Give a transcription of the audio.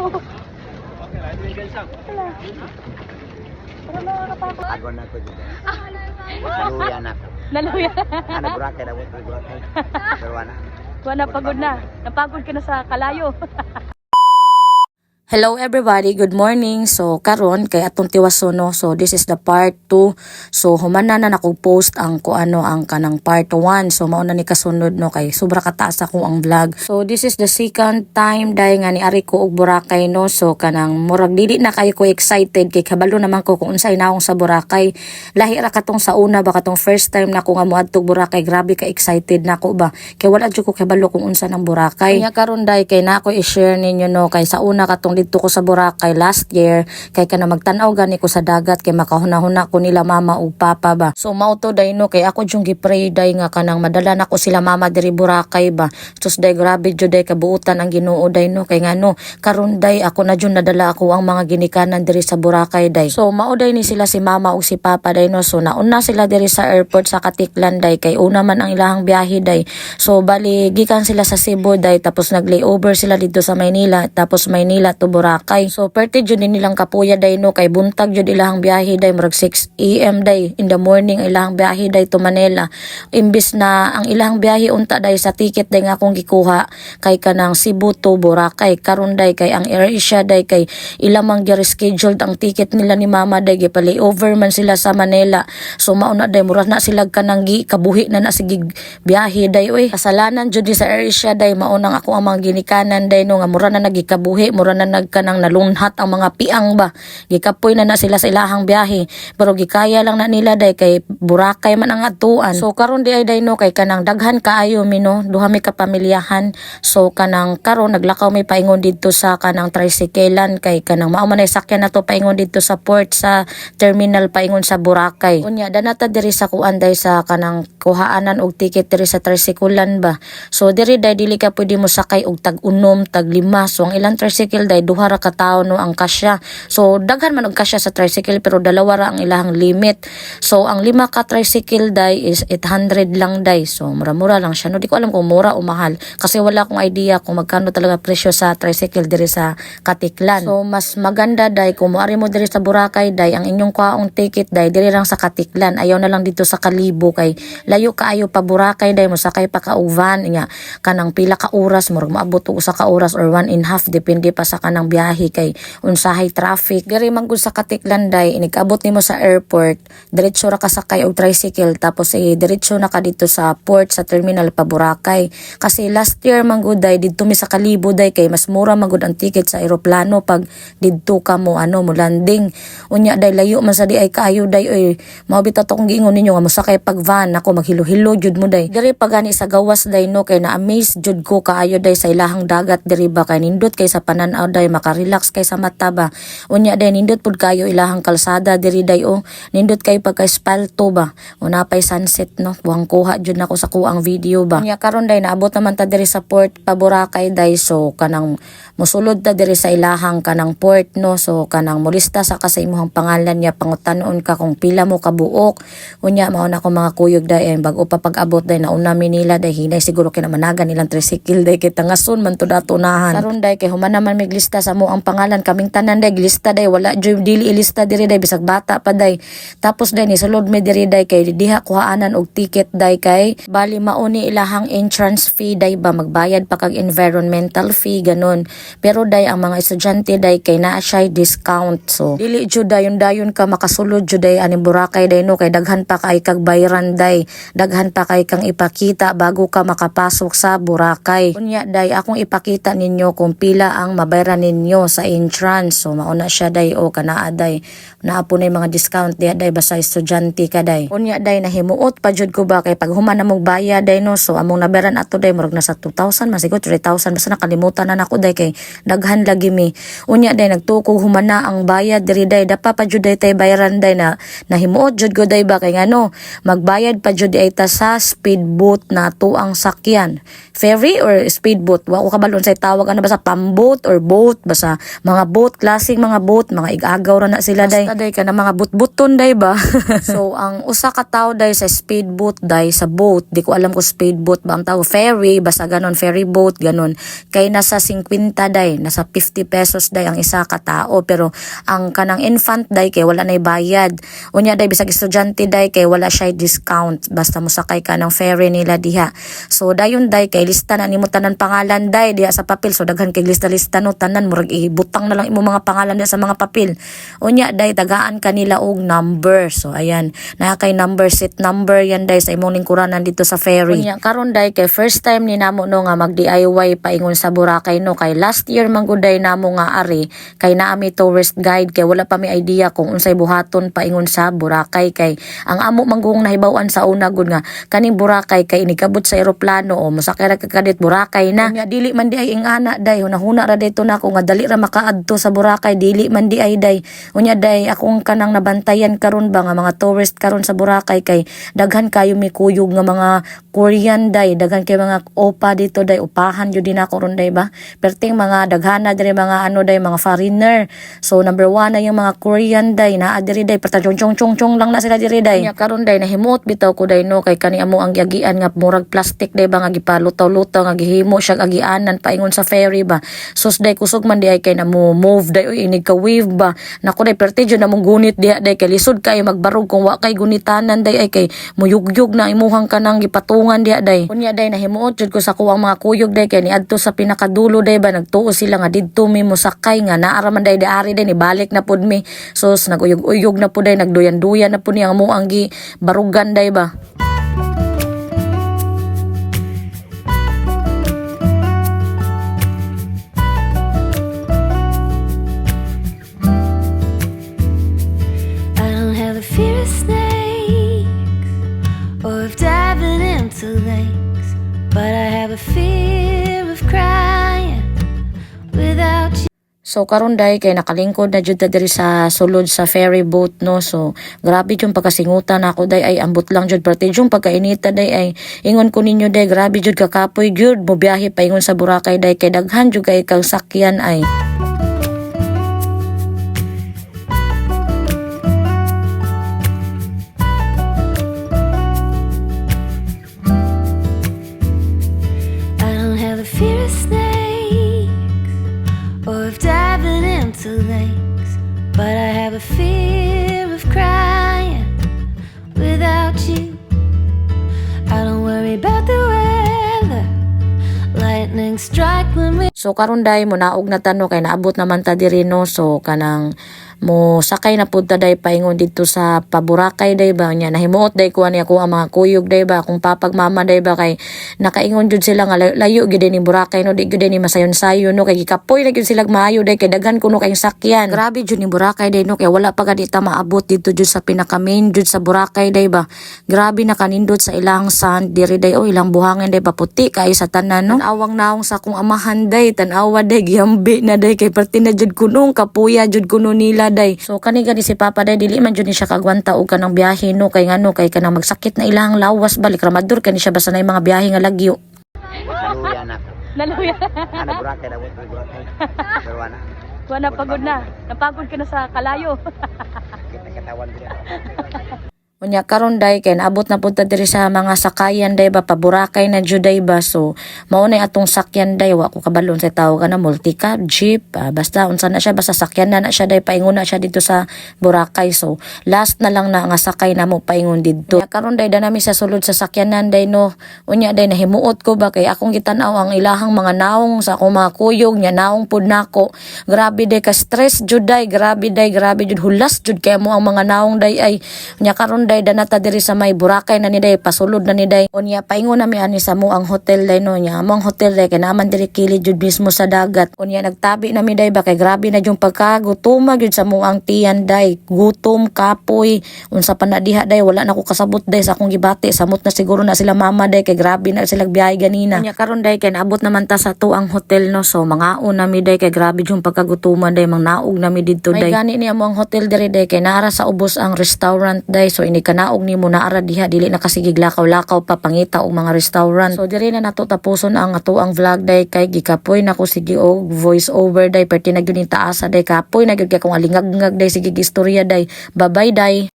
Agon na ko dito. Naluya na ko. Naluya. Ano Boracay na mo Boracay. Pero wala. Wala pagod na. Napagod ka na sa kalayo. Hello everybody, good morning. So karon kay atong tiwasono. So this is the part 2. So humana na nako post ang kuano ang kanang part 1. So mao na ni kasunod no kay sobra kataas ako ang vlog. So this is the second time dai nga ni ari ko og Boracay no. So kanang murag dili na kayo ko excited kay kabalo naman ko kung unsay naong sa Boracay. Lahi ra katong sa una ba katong first time na ko nga moadtog Boracay, grabe ka excited nako ba. Kay wala jud ko kabalo kung unsa nang Boracay. Kanya karon dai kay na ako i-share ninyo no kay sa una katong dito ko sa Boracay last year kay kana magtan-aw gani ko sa dagat kay makahuna-huna ko nila mama ug papa ba. So mao to day no kay ako jung gipray day nga kanang madala na ko sila mama diri Boracay ba. Sus day grabe jud day kabuutan ang Ginoo day no kay ngano karon day ako na jud nadala ako ang mga ginikanan diri sa Boracay day. So mao day ni sila si mama ug si papa day no. So nauna sila diri sa airport sa Katiklan day kay una man ang ilahang biyahe day. So bali gikan sila sa Cebu day tapos nag-layover sila dito sa Maynila tapos Maynila to Boracay. So perte jud nilang kapuya day no kay buntag jud ilahang biyahe day murag 6 AM day in the morning ilahang biyahe day to Manila. Imbis na ang ilahang biyahe unta day sa ticket day nga akong gikuha kay kanang Cebu to Boracay karon day kay ang AirAsia day kay ilamang gi-rescheduled ang ticket nila ni mama day gipali over man sila sa Manila. So mao na day mura na sila kanang kabuhi na sige biyahe day oy. Kasalanan jud sa AirAsia day mao nang ako ang mga ginikanan day no nga mura na nagikabuhi mura na nagkanang nalunhat ang mga piang ba. Gikapoy na sila sa ilahang biyahe pero gikaya lang na nila day kay Boracay man ang atuan. So karon di ay day no kay kanang daghan kaayo mi no duha mi ka pamilyahan. So kanang karon naglakaw mi paingon dito sa kanang tricyclean kay kanang mao man ay sakyan nato paingon dito sa port sa terminal paingon sa Boracay. Unya danata diri sa kuan day sa kanang kuhaanan og ticket diri sa tricyclean ba. So diri day dili ka pwede mo sakay og tag-unom tag-lima. So ang ilang tricycle day duha ra ka tawo no ang kasya. So daghan man og kasya sa tricycle pero dalawa ra ang ilahang limit. So ang 5 ka tricycle day is 800 lang day. So mura-mura lang siya no. Di ko alam kung mura o mahal kasi wala akong idea kung magkano talaga presyo sa tricycle diri sa Katiklan. So mas maganda day kung moari mo diri sa Boracay day ang inyong kuhaong ticket day diri lang sa Katiklan. Ayaw na lang dito sa Kalibo kay layo kaayo pa Boracay day mo sakay pa ka og van nya kanang pila ka oras murag maabot og usa ka oras or 1.5 depende pa sa kanang biyahe kay unsahay traffic. Diri man gud sa Katiklan day inig-abot nimo sa airport diretso ra ka sakay og tricycle tapos diretso na ka dito sa port sa terminal pa Boracay. Kasi last year man gud day didto mi sa Kalibo day kay mas mura man gud ang ticket sa eroplano pag didto ka mo mo landing. Unya day layo man sa di ay kaayo day oy mao bitaw kung giingon ninyo nga mosakay pag van ako maghilo-hilo jud mo day. Diri pagani sa gawas day no kay na-amaze jud ko kaayo day sa ilahang dagat diri ba kay nindot kay sa panan-aw day makarelax kay sa mata ba. Unya day nindot pud kayo ilahang kalsada diri day nindot kay pagka espalto ba. Una pay sunset no. Buang kuha jud nako sa kuang video ba. Unya karon day naabot naman ta diri sa port pa Boracay day so kanang mosulod ta diri sa ilahang kanang port no. So kanang molista sa ka sa imong pangalan niya pangutanon ka kung pila mo kabuok. Unya mao na ko mga kuyog day bag-o pa pag-abot day nauna mi nila day hinay siguro kinamanagan ilang tricycle day kay tangason man to datunahan. Karon day kay human naman miglista sa mo ang pangalan kaming tanan day lista day wala jud dili ilista diri day bisag bata pa day. Tapos day ni sulod mi diri day kay diha kuhaanan og ticket day kay bali mauni ilahang entrance fee day ba magbayad pa kag environmental fee ganon. Pero day ang mga estudyante day kay naa siya discount. So dili jud dayon ka makasulod jud day ani Boracay day no kay daghan pa kay kag bayran day. Daghan pa kay kang ipakita bago ka makapasok sa Boracay. Unya day akong ipakita ninyo kung pila ang mabayaran ninyo sa entrance. So mauna siya day kanaa day naapo na mga discount diha day basta estudyante ka day. Unya day nahimuot pa jud ko ba kay pag human na mong bayad day no so among nabayaran ato day murag nasa 2,000 masigot 3,000 basta nakalimutan na nako day kay daghan lagi mi. Unya day nagtukog human na ang bayad diri day dapa pa jud day tay bayaran day na nahimuot jud ko day ba kay ngano magbayad pa jud ay ta sa speedboat na to ang sakyan. Ferry or speedboat wa ko kabalon say tawag ano ba sa pamboat or boat boat, basta mga boat, klaseng mga boat, mga igagaw ra na sila day. Basta day ka na mga boot-booton day ba. So ang usa ka tao day sa speedboat day sa boat, di ko alam kung speedboat ba ang tao, ferry, basta ganon, ferry boat, ganon. Kay nasa 50 day, nasa 50 pesos day ang isa ka tao, pero ang kanang infant day kay wala nay bayad. Unya day bisag estudyante day kay wala siya discount basta mosakay ka ng ferry nila diha. So dayon day kay lista na nimo tanan pangalan day diha sa papel, so daghan kay lista-lista no tanan murag ibutang na lang imo mga pangalan diha sa mga papel. Unya day tagaan kanila og number. So ayan, na kay number, seat number yan day sa imong lingkuranan dito sa ferry. Unya karon day kay first time ni namo no nga mag DIY paingon sa Boracay no, kay last year man gud day namo nga ari kay naami tourist guide kay wala pa mi idea kung unsay buhaton paingon sa Boracay, kay ang amo manggong nahibaw-an sa una gud nga kaning Boracay kay inikabot sa eroplano o mosakay ra kadit Boracay na. Unya dili man di ay ingana day, hunahuna ra dito na ko nga dali ra makaadto sa Boracay, dili man di ay day. Unya day akong kanang nabantayan karon ba nga mga tourist karon sa Boracay kay daghan kayo mi kuyog nga mga Korean day, daghan kay mga opa dito day, upahan jud din ako ron day ba. Perting mga daghana diri mga ano day, mga foreigner. So number 1 na yung mga Korean day na diri day, perta chong lang na sila diri day. Unya karon day nahimuot bitaw ko day no kay kani amo ang giagian nga murag plastic day ba nga gipalutaw-lutaw nga gihimo siya agianan paingon sa ferry ba. Sus day kusog man di ay kay na mo move day oy inig ka wave ba. Nako day perti jud na mong gunit diha day kay lisod kay magbarog kung wa kay gunitanan day ay kay muyugyug na imuhang kanang gipatungan diha day. Unya day nahimuot jud ko sa kuwang mga kuyog day kay niadto sa pinakadulo day ba nagtuo sila nga didto mi mosakay nga naara man day ari day ni balik na pud mi. Sus naguyog-uyog na pud day, nagduyan-duyan na pud niya mo ang gi barugan day ba. I don't have a fear of snakes or of diving into lakes, but I have a fear of crying without you. So karon day kay nakalingkod na jud ta diri sa sulod sa ferry boat no. So grabe yung pagkasingutan ako day ay ambot lang jud parte yung pagkainita day ay ingon ko ninyo day grabe jud kakapoy jud mo biyahe pa ingon sa Boracay day kay daghan jud kay kang sakyan ay. I don't have a fear of snakes or of diving into lakes, but I have a fear of crying without you. I don't worry about the weather, lightning strike when we. So karon day mo naog na tano kay naabot naman ta diri no. So kanang mo sakay na pud ta day paingon dito sa Paboracay day ba nya nahimuot day ko ani ako ang mga kuyog day ba kung papag mama day ba kay nakaingon jud sila nga layo gid ni Boracay no, di gid ni masayon-sayon no, kay gikapoy na gyud sila maayo day kay daghan kuno kay sakyan. Grabe jud ni Boracay day no, kay wala pa gadi ta maabot dito jud sa pinaka main jud sa Boracay day ba. Grabe nakanindot sa ilang sand diri day o ilang buhangin day ba puti kay sa tanan no. Awang naong sa kung amahan day tan-awa day giambi na day kay perti na jud kunong kapuya jud kuno nila day. So kani gani si Papa day dili man jud ni siya kagwanta og kanang biyahe no, kay ngano kay kanang magsakit na ilang lawas balik ramador kani siya basta na mga biyahe nga lagyo. Naluya na. Naluya. Ana Boracay daw Boracay. Pero ana. Wala pagod na. Napagod ka na sa kalayo. Kita katawan dia. Unya karon day kay naabot na pud ta diri sa mga sakayan day ba Paboracay na jud day ba. So mao na atong sakyan day wa ko kabalon sa tawag kana multi-cab, jeep, basta unsa na siya basta sakyan na siya day paingon na siya dito sa Boracay. So last na lang na nga sakay na mo paingon didto. Karon day danami sa sulod sa sakyanan day no. Unya day nahimuot ko ba kay akong gitan-aw ang ilahang mga naong sa akong mga kuyog nya naong pud nako. Grabe day ka stress jud day, grabe jud hulas jud kay mo ang mga naong day ay nya karon day danata diri sa may Boracay na ni day pasulod na ni day. Unya paingon na mi ani sa mo ang hotel day no nya among hotel day kay naman diri kilid jud mismo sa dagat. Unya nagtabi na mi day ba kay grabe na yung pagkagutuma gyud sa mo ang tiyan day, gutom kapoy unsa pa na diha day wala na ko kasabot day sa akong gibati, samot na siguro na sila mama day kay grabe na sila biyahe ganina. Unya karon day kay naabot naman ta sa tuang hotel no. So mangaon na mi day kay grabe yung pagkagutuman day, mang naog na mi didto day. May gani ni amo ang hotel diri day kay naara sa ubos ang restaurant day. So kanaog nimo na ara diha dili na kasigig lakaw-lakaw pa pangita og mga restaurant. So diri na nato tapuson ang ato ang vlog day kay gikapoy na ko sige og voice over day perti na gyud taasa day kapoy na gyud kay kung alingag-ngag day sige istorya day. Bye bye day.